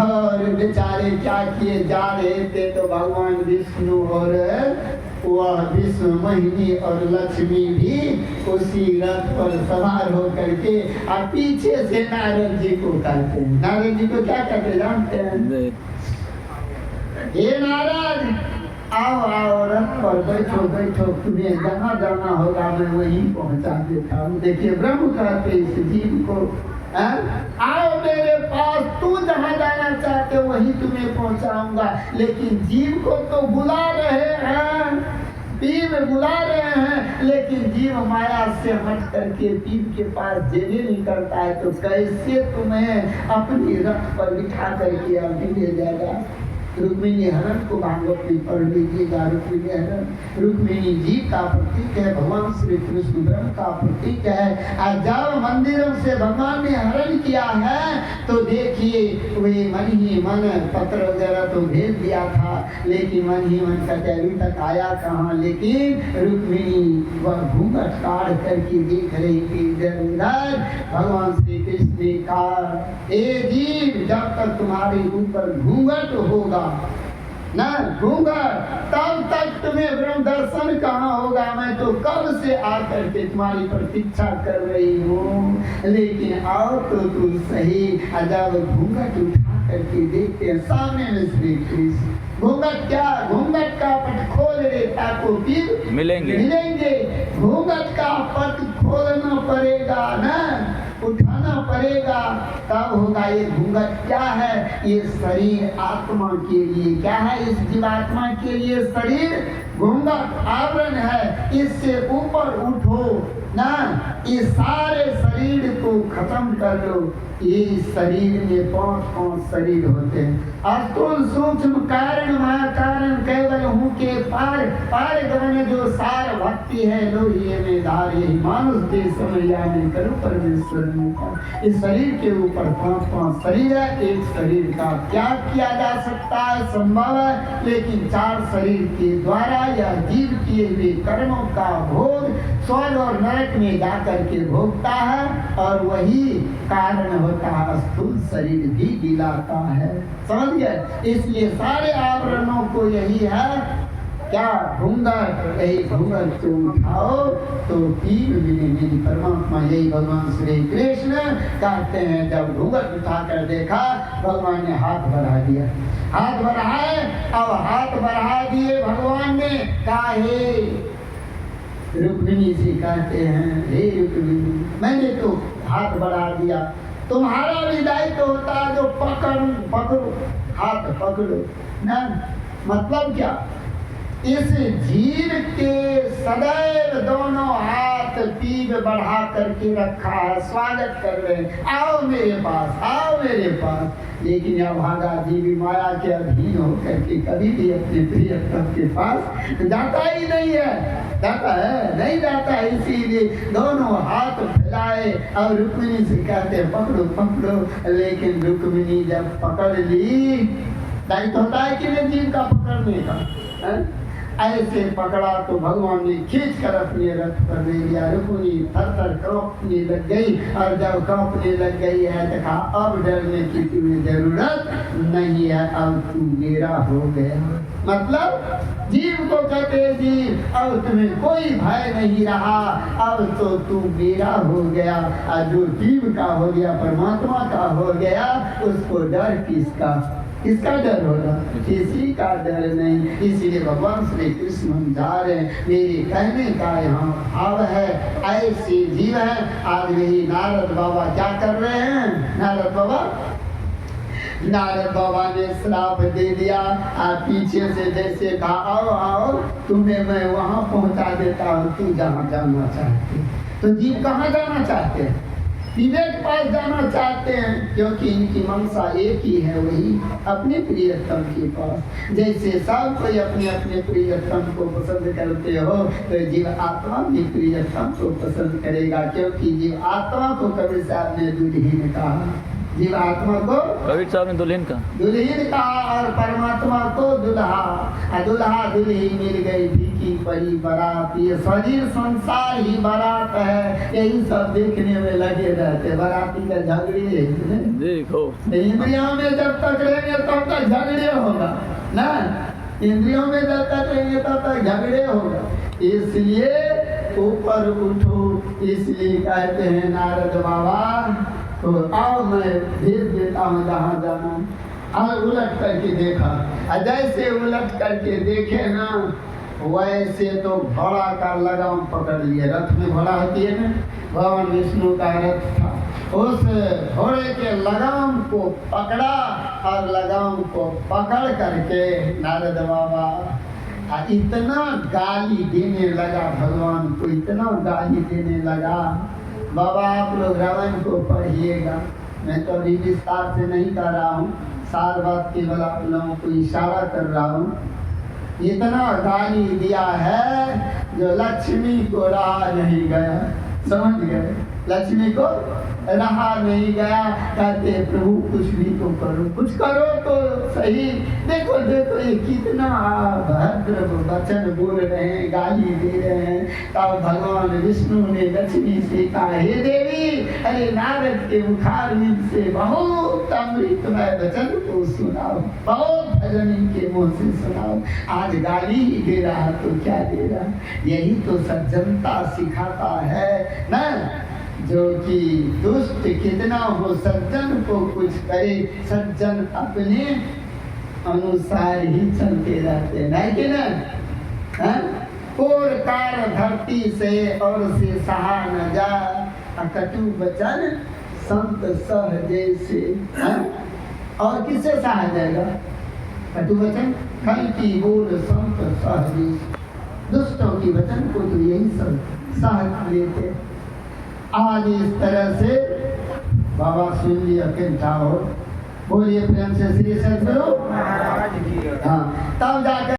और बेचारे क्या किए, जा रहे थे तो भगवान विष्णु और वह विष्णु मोहिनी और लक्ष्मी भी उसी रथ पर सवार होकर के और पीछे से नारद जी को कहते हैं। नारद जी को क्या कहते जानते हैं? हे नारद, आओ आओ, रथ पर बैठो बैठो, तुम्हें जहाँ जाना होगा मैं वहीं पहुँचा देता हूँ। देखिए ब्रह्म कहते इस जीव को, आओ मेरे पास, तू जहाँ जाना चाहते वहीं तुम्हें पहुँचाऊंगा। लेकिन जीव को तो बुला रहे हैं, पीव बुला रहे हैं, लेकिन जीव माया से हट करके पीव के पास जेने नहीं करता है, तो कैसे तुम्हें अपनी रथ पर बिठा करके अभी ले जाएगा? रुक्मिणी हरण को भागवत में पढ़ लीजिएगा। रुक्मिणी हरण रुक्मिणी जी का प्रतीक है, भगवान श्री कृष्ण ब्रह्म का प्रतीक है। और जब मंदिरों से भगवान ने हरण किया है तो देखिए वे मन ही मन पत्र वगैरह तो भेज दिया था, लेकिन मन ही मन का अभी तक आया कहाँ। लेकिन रुक्मिणी वह घूंघट काढ़ करके देख रही थी इधर उधर। भगवान श्री कृष्ण ने कहा, ए जीव, जब तक तुम्हारे ऊपर घूंघट होगा ना, घूंघट, तब तक तुम्हें ब्रह्म दर्शन कहाँ होगा। मैं तो कब से आकर के तुम्हारी प्रतीक्षा कर रही हूँ, लेकिन आओ तो तू सही। जब घूंघट उठा करके देखते हैं सामने में श्री कृष्ण, घूंघट क्या, घूंघट का पट खोल लेता को फिर मिलेंगे। घूंघट का पट खोलना पड़ेगा ना, उठाना पड़ेगा, तब होगा। ये घूंघट क्या है? ये शरीर आत्मा के लिए क्या है? इस जीवात्मा के लिए शरीर घूंघट आवरण है। इससे ऊपर उठो ना, इस सारे शरीर को खत्म कर लो। ये शरीर में 5 शरीर होते हैं, अस्तुल सूक्ष्म कारण महा कारण केवल हूँ के पार, पार गमन जो सार भक्ति है लो ये में धार, यही मानुष के समया में करो परमेश्वर ने कहा। इस शरीर के ऊपर 5 शरीर है। एक शरीर का त्याग किया जा सकता है, संभव है, लेकिन 4 शरीर के द्वारा या जीव किए हुए कर्मों का भोग स्वर्ग और नरक में जाकर के भोगता है, और वही कारण होता है स्थूल शरीर भी दिलाता है। समझ गए? इसलिए सारे आवरणों को यही है क्या, घूंघट। यही घूंघट को उठाओ तो पीर मिलेगी परमात्मा। यही भगवान श्री कृष्ण कहते हैं। जब घूंघट उठाकर देखा, भगवान ने हाथ बढ़ा दिया, हाथ बढ़ाए, अब हाथ बढ़ा दिए भगवान ने, कहा हे रुक्मिणी से कहते हैं, हे रुक्मिणी, मैंने तो हाथ बढ़ा दिया, तुम्हारा भी दायित्व होता है जो पकड़ो, हाथ पकड़ो ना। मतलब क्या? इस जीव के सदैव दोनों हाथ पीठ बढ़ा करके रखा है, स्वागत कर रहे हैं, आओ मेरे पास, आओ मेरे पास। लेकिन यह भागा जीवी माया के अधीन होकर के कभी भी अपने प्रियतम के पास जाता ही नहीं है, जाता है नहीं जाता है। इसीलिए दोनों हाथ फैलाए और रुक्मिणी से कहते पकड़ो पकड़ो। लेकिन रुक्मिणी जब पकड़ ली, दायित्व होता है कि नहीं जीव का पकड़ने का, ऐसे पकड़ा तो भगवान ने खींच कर अपने रथ पर ले लिया। रुक्मिणी थर-थर कांपने लग गई, और जब कांपने लग गई है तो कहा अब डरने की तुम्हें जरूरत नहीं है, अब तू मेरा हो गया। मतलब जीव को कहते जीव, अब तुम्हें कोई भय नहीं रहा, अब तो तू मेरा हो गया। और जो जीव का हो गया परमात्मा का हो गया, उसको डर किसका, किसका डर होगा? किसी का डर नहीं। इसीलिए भगवान श्री कृष्ण समझा रहे, मेरे कहने का यहाँ भाव है, ऐसे जीव है। आज यही नारद बाबा क्या कर रहे हैं? नारद बाबा ने श्राप दे दिया, और पीछे से जैसे कहा आओ आओ, तुम्हें मैं वहाँ पहुँचा देता हूँ, तू जहाँ जाना चाहते। तो जीव कहाँ जाना चाहते हैं? विवेक पास जाना चाहते हैं, क्योंकि इनकी मंशा एक ही है, वही अपने प्रियतम के पास। जैसे सब कोई अपने अपने प्रियतम को पसंद करते हो, तो जीव आत्मा भी प्रियतम को पसंद करेगा, क्योंकि जीव आत्मा को कभी से आपने दुल्हीन कहा, जीवात्मा को कबीर साहब ने दुल्हन का और परमात्मा को दुल्हा। दुल्हा दुल्ही मिल गई फीकी पड़ी बारात। ये शरीर संसार ही बारात है, यही सब देखने में लगे रहते। बाराती का झगड़े देखो, इंद्रियों में जब तक रहेंगे तब तक झगड़े होगा ना, इंद्रियों में जब तक रहेंगे तब तक झगड़े होगा। इसलिए ऊपर उठो, इसलिए कहते हैं नारद बाबा तो आओ मैं भेज देता हूँ जहाँ जाना। और उलट करके देखा, जैसे उलट करके देखे ना वैसे तो घोड़ा का लगाम पकड़ लिए। रथ में घोड़ा होती है ना, भगवान विष्णु का रथ था, उस घोड़े के लगाम को पकड़ा और लगाम को पकड़ करके नारद बाबा इतना गाली देने लगा, भगवान को इतना गाली देने लगा। बाबा आप लोग रामायण को पढ़िएगा, मैं तो अभी विस्तार से नहीं कर रहा हूँ, सार बात केवल आप लोगों को इशारा कर रहा हूँ। इतना गाली दिया है जो लक्ष्मी को रहा नहीं गया, समझ गए, लक्ष्मी को रहा नहीं गया। कहते प्रभु कुछ भी तो करो, कुछ करो तो सही। देखो देखो ये कितना भद्र वचन बोल रहे हैं, गाली दे रहे हैं। तब भगवान विष्णु ने लक्ष्मी से कहा, हे देवी, अरे नारद के मुखारविंद से बहुत अमृतमय वचन को सुनाओ, बहुत भजन इनके मुँह से सुनाओ। आज गाली ही दे रहा तो क्या दे रहा, यही तो सज्जनता सिखाता है ना। जो कि दुष्ट कितना हो सज्जन को कुछ करे, सज्जन अपने अनुसार ही चलते रहते, नहीं कि ना। और कार धरती से और से सहा न जा, कटु वचन संत सहजे से। और किससे सहा जाएगा कटु वचन? खल की बोल संत सहजे। दुष्टों की वचन को तो यही सब सह लेते। आज इस तरह से बाबा सुन लिया फिर ठाकुर बोलिए प्रेम से श्री सद्गुरु। हाँ, तब जाकर